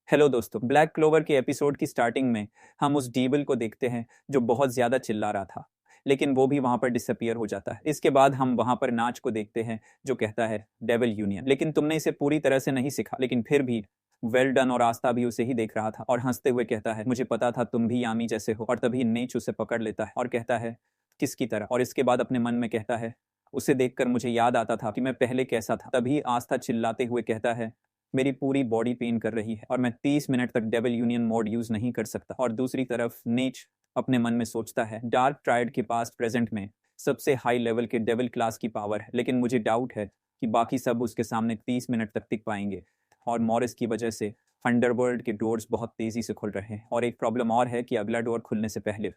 Hello दोस्तों, black clover के episode की स्टार्टिंग में हम उस डीबल को देखते हैं जो बहुत ज़्यादा चिल्ला रहा था, लेकिन वो भी वहाँ पर डिसअपियर हो जाता है। इसके बाद हम वहाँ पर नाच को देखते हैं जो कहता है डेविल यूनियन, लेकिन तुमने इसे पूरी तरह से नहीं सीखा। लेकिन फिर भी वेल डन, और आस्था भी उसे ही देख रहा था और हंसते हुए कहता है मुझे पता था तुम भी यामी जैसे हो। और तभी नेच उसे पकड़ लेता है और कहता है किसकी तरह। और इसके बाद अपने मन में कहता है उसे देखकर मुझे याद आता था कि मैं पहले कैसा था। तभी आस्था चिल्लाते हुए कहता है मेरी पूरी बॉडी पेन कर रही है और मैं 30 मिनट तक डेविल यूनियन मोड यूज नहीं कर सकता। और दूसरी तरफ नीच अपने मन में सोचता है डार्क ट्राइड के पास प्रेजेंट में सबसे हाई लेवल के डेविल क्लास की पावर है, लेकिन मुझे डाउट है कि बाकी सब उसके सामने 30 मिनट तक टिक पाएंगे। और मॉरिस की वजह से अंडरवर्ल्ड के डोर्स बहुत तेजी से खुल रहे हैं। और एक प्रॉब्लम और है कि अगला डोर खुलने से पहले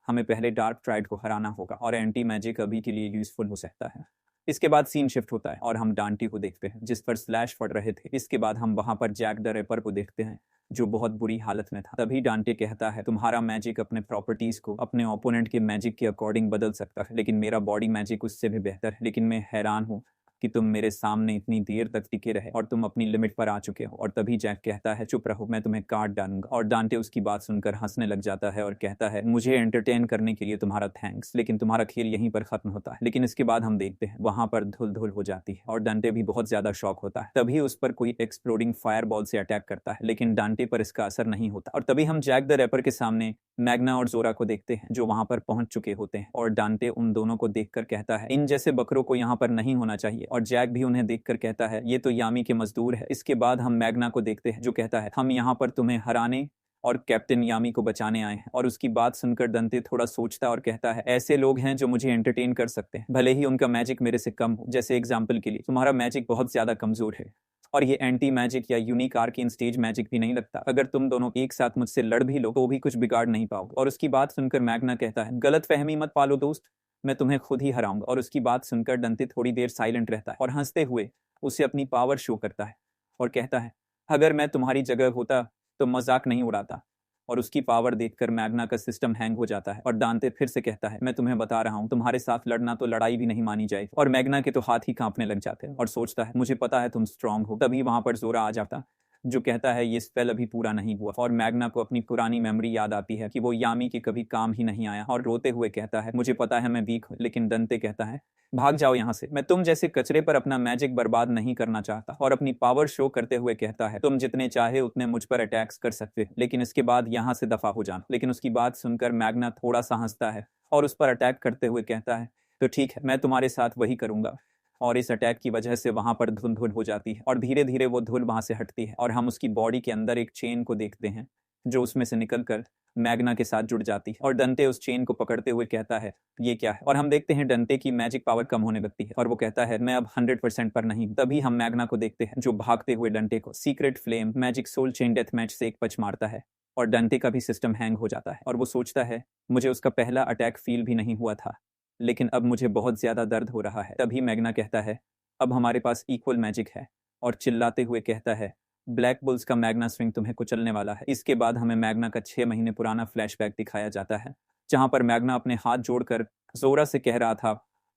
हमें पहले डार्क ट्राइड को हराना होगा और एंटी मैजिक अभी के लिए यूजफुल हो सकता है। इसके बाद सीन शिफ्ट होता है और हम डांटी को देखते हैं जिस पर स्लैश पड़ रहे थे। इसके बाद हम वहां पर जैक द रैपर को देखते हैं जो बहुत बुरी हालत में था। तभी डांटे कहता है तुम्हारा मैजिक अपने प्रॉपर्टीज को अपने ओपोनेंट के मैजिक के अकॉर्डिंग बदल सकता है, लेकिन मेरा बॉडी मैजिक उससे भी बेहतर है। लेकिन मैं हैरान हूँ कि तुम मेरे सामने इतनी देर तक टिके रहे और तुम अपनी लिमिट पर आ चुके हो। और तभी जैक कहता है चुप रहो, मैं तुम्हें काट डालूंगा। और डांटे उसकी बात सुनकर हंसने लग जाता है और कहता है मुझे एंटरटेन करने के लिए तुम्हारा थैंक्स, लेकिन तुम्हारा खेल यहीं पर खत्म होता है। लेकिन इसके बाद हम देखते हैं वहां पर धुल धुल हो जाती है और डांटे भी बहुत ज्यादा शॉक होता है। तभी उस पर कोई एक्सप्लोडिंग फायर बॉल से अटैक करता है, लेकिन डांटे पर इसका असर नहीं होता। और तभी हम जैक द रैपर के सामने मैग्ना और जोरा को देखते हैं जो वहां पर पहुंच चुके होते हैं। और डांटे उन दोनों को देखकर कहता है इन जैसे बकरों को यहाँ पर नहीं होना चाहिए। और जैक भी उन्हें देखकर कहता है ये तो यामी के मजदूर है। इसके बाद हम मैग्ना को देखते हैं जो कहता है हम यहाँ पर तुम्हें हराने और कैप्टन यामी को बचाने आए हैं। और उसकी बात सुनकर दंते थोड़ा सोचता और कहता है ऐसे लोग हैं जो मुझे एंटरटेन कर सकते हैं, भले ही उनका मैजिक मेरे से कम हो। जैसे एग्जाम्पल के लिए तुम्हारा मैजिक बहुत ज्यादा कमजोर है और ये एंटी मैजिक या यूनिक आर्केन स्टेज मैजिक भी नहीं लगता। अगर तुम दोनों एक साथ मुझसे लड़ भी लो तो भी कुछ बिगाड़ नहीं पाओगे। और उसकी बात सुनकर मैग्ना कहता है गलत फहमी मत पालो दोस्त, मैं तुम्हें खुद ही हराऊंगा। और उसकी बात सुनकर डंते थोड़ी देर साइलेंट रहता है और हंसते हुए उसे अपनी पावर शो करता है और कहता है अगर मैं तुम्हारी जगह होता तो मजाक नहीं उड़ाता। और उसकी पावर देखकर मैग्ना का सिस्टम हैंग हो जाता है और दांते फिर से कहता है मैं तुम्हें बता रहा हूँ तुम्हारे साथ लड़ना तो लड़ाई भी नहीं मानी जाएगी। और मैग्ना के तो हाथ ही कांपने लग जाते हैं और सोचता है मुझे पता है तुम स्ट्रांग हो। तभी वहां पर जोरा आ जाता जो कहता है ये स्पेल अभी पूरा नहीं हुआ। और मैग्ना को अपनी पुरानी मेमोरी याद आती है कि वो यामी के कभी काम ही नहीं आया और रोते हुए कहता है मुझे पता है मैं वीक हूँ। लेकिन दंते कहता है भाग जाओ यहाँ से, मैं तुम जैसे कचरे पर अपना मैजिक बर्बाद नहीं करना चाहता। और अपनी पावर शो करते हुए कहता है तुम जितने चाहे उतने मुझ पर अटैक्स कर सकते हो, लेकिन इसके बाद यहाँ से दफा हो जाना। लेकिन उसकी बात सुनकर मैग्ना थोड़ा सा हंसता है और उस पर अटैक करते हुए कहता है तो ठीक है, मैं तुम्हारे साथ वही करूंगा। और इस अटैक की वजह से वहां पर धुंध धुल हो जाती है और धीरे धीरे वो धुल वहां से हटती है और हम उसकी बॉडी के अंदर एक चेन को देखते हैं जो उसमें से निकलकर मैग्ना के साथ जुड़ जाती है। और डंटे उस चेन को पकड़ते हुए कहता है ये क्या है। और हम देखते हैं डंटे की मैजिक पावर कम होने लगती है और वो कहता है मैं अब 100% पर नहीं। तभी हम मैग्ना को देखते हैं जो भागते हुए डंटे को secret flame magic soul chain death match से एक पच मारता है और डंटे का भी सिस्टम हैंग हो जाता है। और वो सोचता है मुझे उसका पहला अटैक फील भी नहीं हुआ था, लेकिन अब मुझे बहुत ज्यादा दर्द हो रहा है। तभी मैग्ना कहता है अब हमारे पास इक्वल मैजिक है और चिल्लाते हुए कहता है ब्लैक बुल्स का मैग्ना स्विंग तुम्हें कुचलने वाला है। इसके बाद हमें मैग्ना का 6 महीने पुराना फ्लैशबैक दिखाया जाता है जहां पर मैग्ना अपने हाथ जोड़कर जोरा से कह रहा था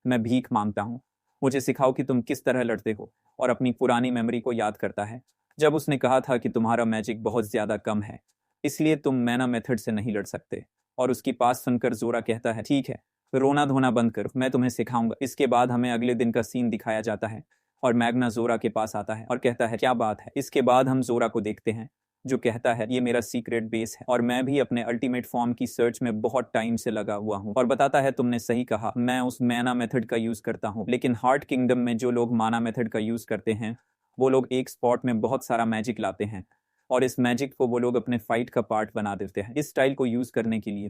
मैं भीख मांगता हूँ, मुझे सिखाओ कि तुम किस तरह लड़ते हो। और अपनी पुरानी मेमोरी को याद करता है जब उसने कहा था कि तुम्हारा मैजिक बहुत ज्यादा कम है, इसलिए तुम मैना मेथड से नहीं लड़ सकते। और उसकी बात सुनकर जोरा कहता है ठीक है, रोना धोना बंद कर, मैं तुम्हें सिखाऊंगा। इसके बाद हमें अगले दिन का सीन दिखाया जाता है और मैग्ना जोरा के पास आता है और कहता है क्या बात है। इसके बाद हम जोरा को देखते हैं जो कहता है ये मेरा सीक्रेट बेस है और मैं भी अपने अल्टीमेट फॉर्म की सर्च में बहुत टाइम से लगा हुआ हूँ। और बताता है तुमने सही कहा, मैं उस मैना मेथड का यूज करता हूँ, लेकिन हार्ट किंगडम में जो लोग माना मेथड का यूज करते हैं वो लोग एक स्पॉट में बहुत सारा मैजिक लाते हैं और इस मैजिक को वो लोग अपने फाइट का पार्ट बना देते हैं। इस स्टाइल को यूज करने के लिए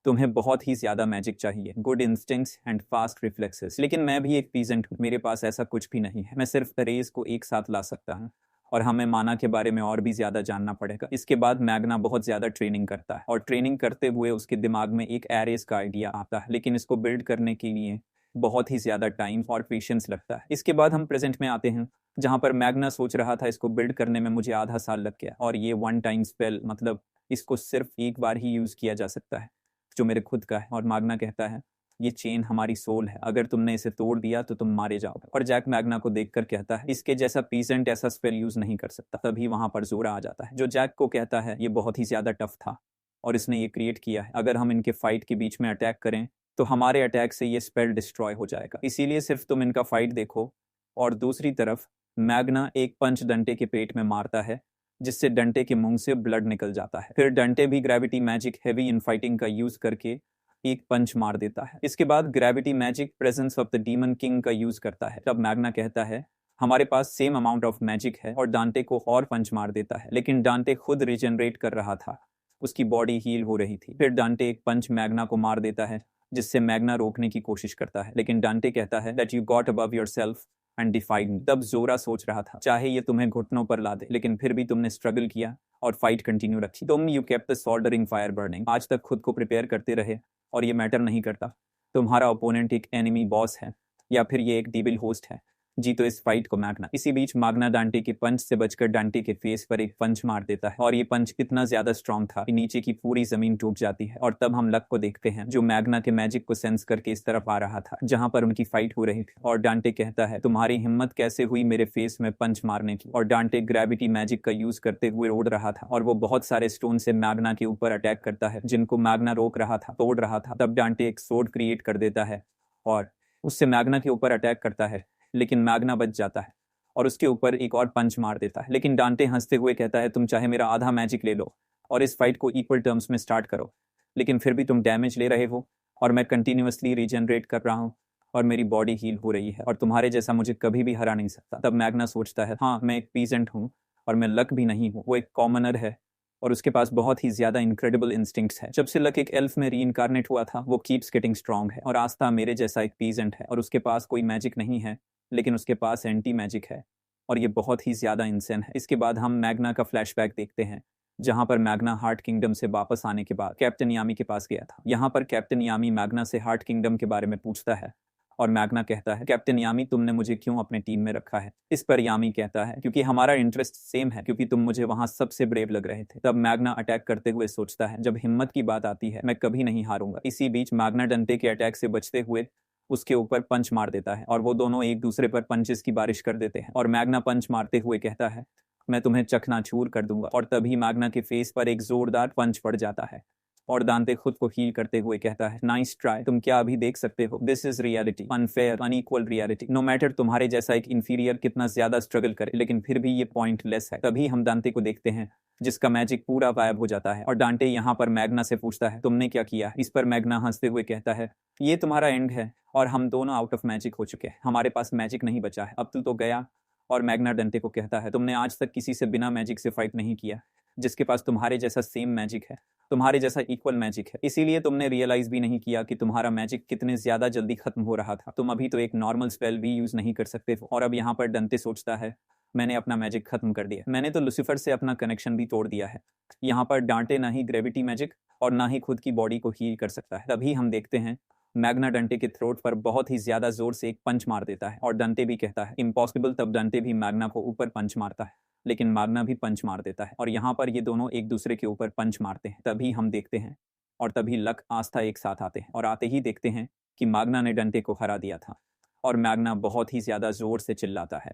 तुम्हें बहुत ही ज्यादा मैजिक चाहिए, good instincts and fast reflexes. लेकिन मैं भी एक पीजेंट हूँ, मेरे पास ऐसा कुछ भी नहीं है, मैं सिर्फ रेस को एक साथ ला सकता हूँ और हमें माना के बारे में और भी ज्यादा जानना पड़ेगा। इसके बाद मैग्ना बहुत ज्यादा ट्रेनिंग करता है और ट्रेनिंग करते हुए उसके दिमाग में एक एरेस का आइडिया आता है, लेकिन इसको बिल्ड करने के लिए बहुत ही ज्यादा टाइम और पेशेंस लगता है। इसके बाद हम प्रेजेंट में आते हैं जहां पर मैग्ना सोच रहा था इसको बिल्ड करने में मुझे आधा साल लग गया और ये वन टाइम स्पेल, मतलब इसको सिर्फ एक बार ही यूज किया जा सकता है जो मेरे खुद का है। और मैग्ना कहता है ये चेन हमारी सोल है, अगर तुमने इसे तोड़ दिया तो तुम मारे जाओगे। और जैक मैग्ना को देखकर कहता है इसके जैसा पीसेंट ऐसा स्पेल यूज नहीं कर सकता। तभी वहां पर जोरा आ जाता है जो जैक को कहता है ये बहुत ही ज्यादा टफ था और इसने ये क्रिएट किया है, अगर हम इनके फाइट के बीच में अटैक करें तो हमारे अटैक से ये स्पेल डिस्ट्रॉय हो जाएगा, इसीलिए सिर्फ तुम इनका फाइट देखो। और दूसरी तरफ मैग्ना एक पंच डंटे के पेट में मारता है जिससे डंटे के मुंह से ब्लड निकल जाता है। फिर डंटे भी gravity magic heavy in fighting का यूज करके एक पंच मार देता है। इसके बाद gravity magic presence of the demon king का यूज करता है। तब मैग्ना कहता है हमारे पास सेम अमाउंट ऑफ मैजिक है और डांटे को और पंच मार देता है, लेकिन डांटे खुद रिजनरेट कर रहा था, उसकी बॉडी हील हो रही थी। फिर डांटे एक पंच मैग्ना को मार देता है जिससे मैग्ना रोकने की कोशिश करता है, लेकिन डांटे कहता है that you got above yourself and defied me. तब जोरा सोच रहा था चाहे ये तुम्हें घुटनों पर ला दे, लेकिन फिर भी तुमने स्ट्रगल किया और फाइट कंटिन्यू रखी। तुम you kept the soldering fire burning, आज तक खुद को प्रिपेयर करते रहे और ये मैटर नहीं करता तुम्हारा ओपोनेंट एक एनिमी बॉस है या फिर ये एक डीविल होस्ट है, जीतो इस फाइट को मैग्ना। इसी बीच मैग्ना डांटे के पंच से बचकर डांटे के फेस पर एक पंच मार देता है और ये पंच इतना ज्यादा स्ट्रांग था कि नीचे की पूरी जमीन टूट जाती है। और तब हम लक को देखते हैं जो मैग्ना के मैजिक को सेंस करके इस तरफ आ रहा था जहां पर उनकी फाइट हो रही थी। और डांटे कहता है तुम्हारी हिम्मत कैसे हुई मेरे फेस में पंच मारने की। और डांटे ग्रेविटी मैजिक का यूज करते हुए उड़ रहा था और वो बहुत सारे स्टोन से मैग्ना के ऊपर अटैक करता है जिनको मैग्ना रोक रहा था, तोड़ रहा था। तब डांटे एक सोर्ड क्रिएट कर देता है और उससे मैग्ना के ऊपर अटैक करता है, लेकिन मैग्ना बच जाता है और उसके ऊपर एक और पंच मार देता है। लेकिन डांटे हंसते हुए कहता है तुम चाहे मेरा आधा मैजिक ले लो और इस फाइट को इक्वल टर्म्स में स्टार्ट करो, लेकिन फिर भी तुम डैमेज ले रहे हो और मैं कंटिन्यूअसली रीजनरेट कर रहा हूँ और मेरी बॉडी हील हो रही है और तुम्हारे जैसा मुझे कभी भी हरा नहीं सकता। तब मैग्ना सोचता है हाँ मैं एक पीजेंट हूँ और मैं लक भी नहीं हूँ, वो एक कॉमनर है और उसके पास बहुत ही ज्यादा इनक्रेडिबल इंस्टिंक्ट्स है। जब से लक एक एल्फ में रीइंकारनेट हुआ था वो कीप्स गेटिंग स्ट्रांग है और आस्था मेरे जैसा एक पीजेंट है और उसके पास कोई मैजिक नहीं है लेकिन उसके पास एंटी मैजिक है और ये बहुत ही ज्यादा इंसेन है। इसके बाद हम मैग्ना का फ्लैशबैक देखते हैं जहां पर मैग्ना हार्ट किंगडम से वापस आने के बाद कैप्टन यामी के पास गया था। यहाँ पर कैप्टन यामी मैग्ना से हार्ट किंगडम के बारे में पूछता है और मैग्ना कहता है कैप्टन यामी तुमने मुझे क्यों अपने टीम में रखा है। इस पर यामी कहता है क्योंकि हमारा इंटरेस्ट सेम है, क्योंकि तुम मुझे वहां सबसे ब्रेव लग रहे थे। तब मैग्ना अटैक करते हुए सोचता है जब हिम्मत की बात आती है मैं कभी नहीं हारूंगा। इसी बीच मैग्ना डंटे के अटैक से बचते हुए उसके ऊपर पंच मार देता है और वो दोनों एक दूसरे पर पंचेस की बारिश कर देते हैं और मैग्ना पंच मारते हुए कहता है मैं तुम्हें चकनाचूर कर दूंगा। और तभी मैग्ना के फेस पर एक जोरदार पंच पड़ जाता है और दांते खुद को हील करते हुए कहता है नाइस ट्राई, तुम क्या अभी देख सकते हो, this is reality, unfair unequal reality. No matter तुम्हारे जैसा एक इंफीरियर कितना ज्यादा स्ट्रगल करे लेकिन फिर भी ये पॉइंटलेस है। तभी हम दांते को देखते हैं जिसका मैजिक पूरा गायब हो जाता है और डांटे यहाँ पर मैग्ना से पूछता है तुमने क्या किया। इस पर मैग्ना हंसते हुए कहता है ये तुम्हारा एंड है और हम दोनों आउट ऑफ मैजिक हो चुके हैं, हमारे पास मैजिक नहीं बचा है, अब तो गया। और मैग्ना डंटे को कहता है तुमने आज तक किसी से बिना मैजिक से फाइट नहीं किया जिसके पास तुम्हारे जैसा सेम मैजिक है, तुम्हारे जैसा इक्वल मैजिक है, इसीलिए तुमने रियलाइज भी नहीं किया कि तुम्हारा मैजिक कितने ज्यादा जल्दी खत्म हो रहा था। तुम अभी तो एक नॉर्मल स्पेल भी यूज नहीं कर सकते हो। और अब यहाँ पर डंटे सोचता है मैंने अपना मैजिक खत्म कर दिया, मैंने तो लूसीफर से अपना कनेक्शन भी तोड़ दिया है। यहाँ पर डांटे ना ही ग्रेविटी मैजिक और ना ही खुद की बॉडी को हील कर सकता है। तभी हम देखते हैं मैग्ना डंटे के थ्रोट पर बहुत ही ज्यादा जोर से एक पंच मार देता है और डंटे भी कहता है इम्पॉसिबल। तब डंटे भी मैग्ना को ऊपर पंच मारता है लेकिन मैग्ना भी पंच मार देता है और यहाँ पर ये दोनों एक दूसरे के ऊपर पंच मारते हैं। तभी हम देखते हैं और तभी लक आस्था एक साथ आते हैं और आते ही देखते हैं कि मैग्ना ने डंटे को हरा दिया था और मैग्ना बहुत ही ज्यादा जोर से चिल्लाता है।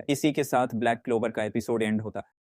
इसी के साथ ब्लैक क्लोवर का एपिसोड एंड होता है।